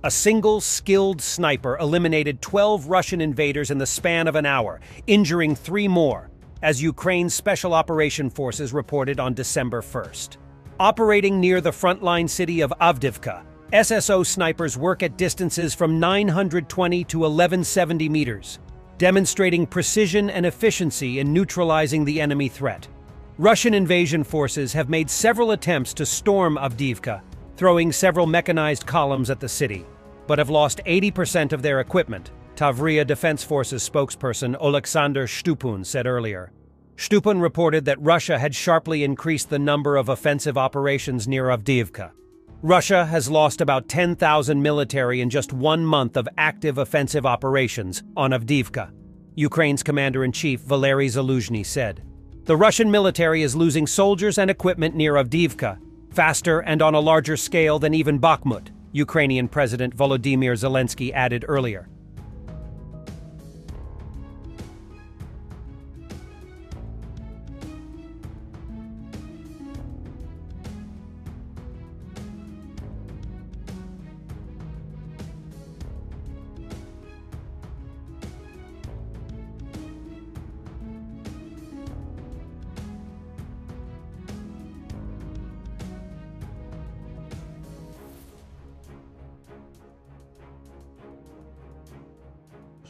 A single skilled sniper eliminated 12 Russian invaders in the span of an hour, injuring 3 more, as Ukraine's Special Operation Forces reported on December 1st. Operating near the frontline city of Avdiivka, SSO snipers work at distances from 920 to 1170 meters, demonstrating precision and efficiency in neutralizing the enemy threat. Russian invasion forces have made several attempts to storm Avdiivka, throwing several mechanized columns at the city, but have lost 80% of their equipment, Tavria Defense Forces spokesperson Oleksandr Shtupun said earlier. Shtupun reported that Russia had sharply increased the number of offensive operations near Avdiivka. Russia has lost about 10,000 military in just 1 month of active offensive operations on Avdiivka, Ukraine's commander-in-chief Valery Zaluzhny said. The Russian military is losing soldiers and equipment near Avdiivka, faster and on a larger scale than even Bakhmut, Ukrainian President Volodymyr Zelensky added earlier.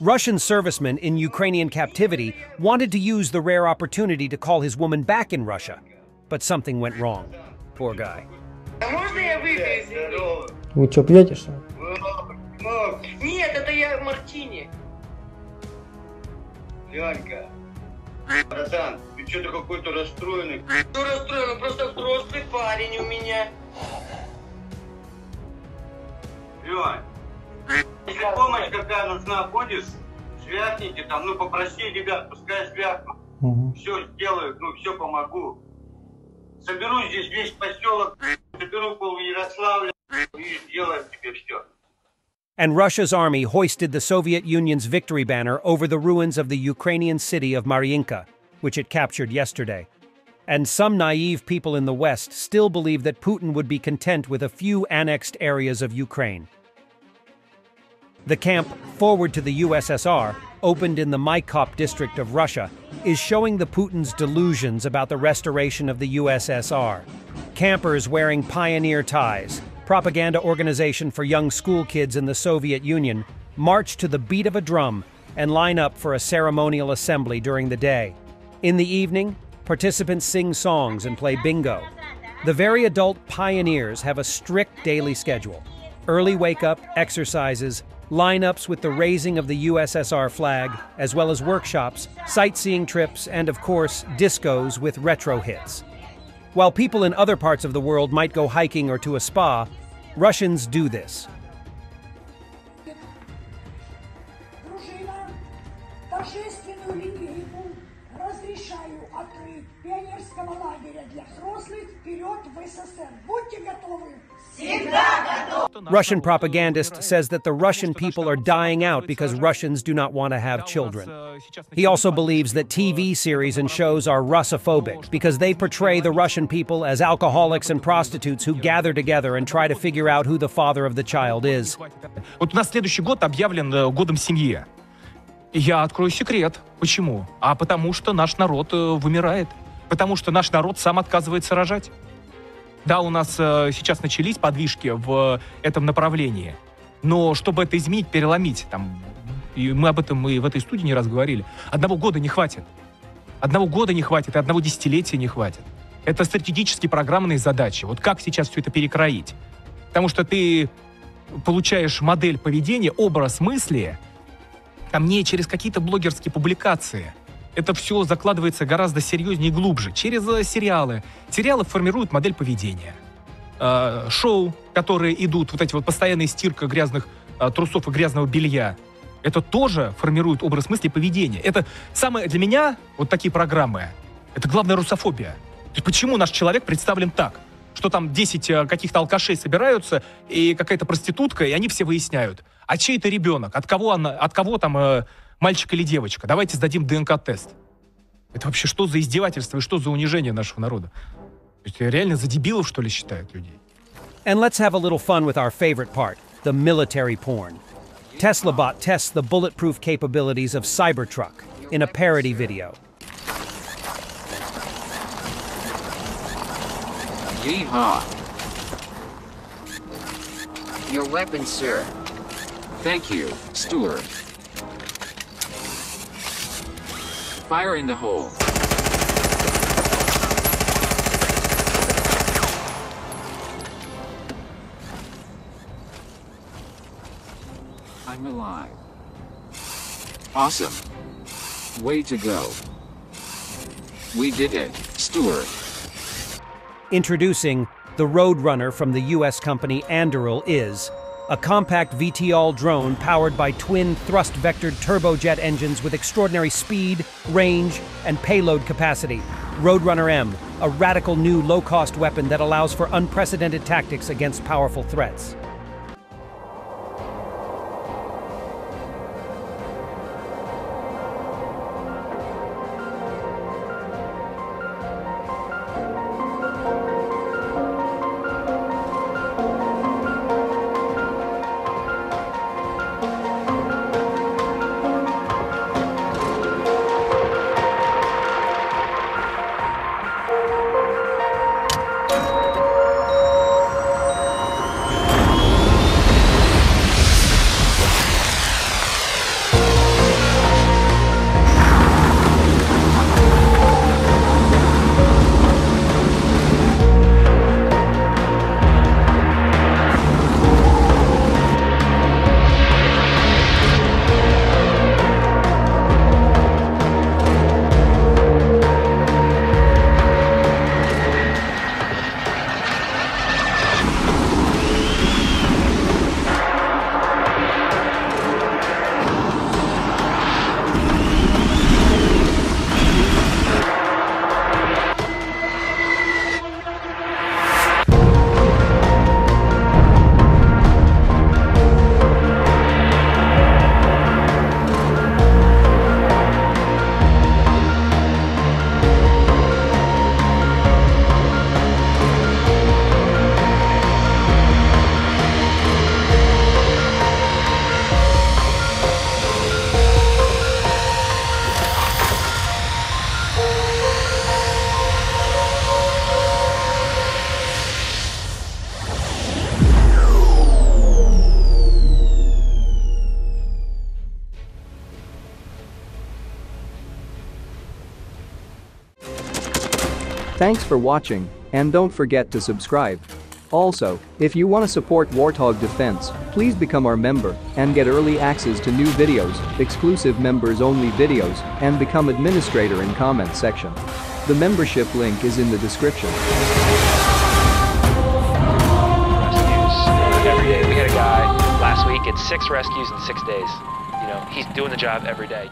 Russian servicemen in Ukrainian captivity wanted to use the rare opportunity to call his woman back in Russia, but something went wrong. Poor guy. Вы что, пьете, что ли? Нет, это я мартини. Янька, братан, ты что-то какой-то расстроенный. Что расстроен? Просто взрослый парень у меня. Лёнь, если помощь какая нужна будет, связните там, ну попроси ребят, пускай связку. Все сделаю, ну все помогу. Соберу здесь весь поселок, соберу пол Ярославля и сделаем тебе все. And Russia's army hoisted the Soviet Union's victory banner over the ruins of the Ukrainian city of Mariinka, which it captured yesterday. And some naive people in the West still believe that Putin would be content with a few annexed areas of Ukraine. The camp, forward to the USSR, opened in the Maikop district of Russia, is showing the Putin's delusions about the restoration of the USSR. Campers wearing pioneer ties, propaganda organization for young school kids in the Soviet Union, march to the beat of a drum and line up for a ceremonial assembly during the day. In the evening, participants sing songs and play bingo. The very adult pioneers have a strict daily schedule. Early wake-up, exercises, lineups with the raising of the USSR flag, as well as workshops, sightseeing trips, and of course, discos with retro hits. While people in other parts of the world might go hiking or to a spa, Russians do this. Russian propagandist says that the Russian people are dying out because Russians do not want to have children. He also believes that TV series and shows are Russophobic because they portray the Russian people as alcoholics and prostitutes who gather together and try to figure out who the father of the child is. Вот у нас следующий год объявлен годом семьи. Я открою секрет. Почему? А потому что наш народ вымирает. Потому что наш народ сам отказывается рожать. Да, у нас сейчас начались подвижки в этом направлении, но чтобы это изменить, переломить, там, и мы об этом и в этой студии не раз говорили, 1 года не хватит. 1 года не хватит, и 1 десятилетия не хватит. Это стратегически программные задачи. Вот как сейчас все это перекроить? Потому что ты получаешь модель поведения, образ мысли, там не через какие-то блогерские публикации. Это все закладывается гораздо серьезнее и глубже. Через сериалы. Сериалы формируют модель поведения. Шоу, которые идут, вот эти вот постоянные стирка грязных трусов и грязного белья, это тоже формирует образ мысли и поведения. Это самое для меня, вот такие программы, это главная русофобия. То есть почему наш человек представлен так? Что там 10 каких-то алкашей собираются, и какая-то проститутка, и они все выясняют, а чей это ребенок, от кого там мальчик или девочка. Давайте сдадим ДНК-тест. Это вообще что за издевательство и что за унижение нашего народа? То есть реально за дебилов, что ли, считают людей? And let's have a little fun with our favorite part, the military porn. TeslaBot tests the bulletproof capabilities of Cybertruck in a parody video. Yeehaw! Your weapon, sir. Thank you, Steward. Fire in the hole. I'm alive. Awesome. Way to go. We did it, Steward. Introducing the Roadrunner from the US company Anduril is a compact VTOL drone powered by twin thrust-vectored turbojet engines with extraordinary speed, range, and payload capacity. Roadrunner M, a radical new low-cost weapon that allows for unprecedented tactics against powerful threats. Thanks for watching, and don't forget to subscribe. Also, if you want to support Warthog Defense, please become our member and get early access to new videos, exclusive members-only videos, and become administrator in comment section. The membership link is in the description. Rescues every day. We had a guy last week, it's 6 rescues in 6 days. You know, he's doing the job every day.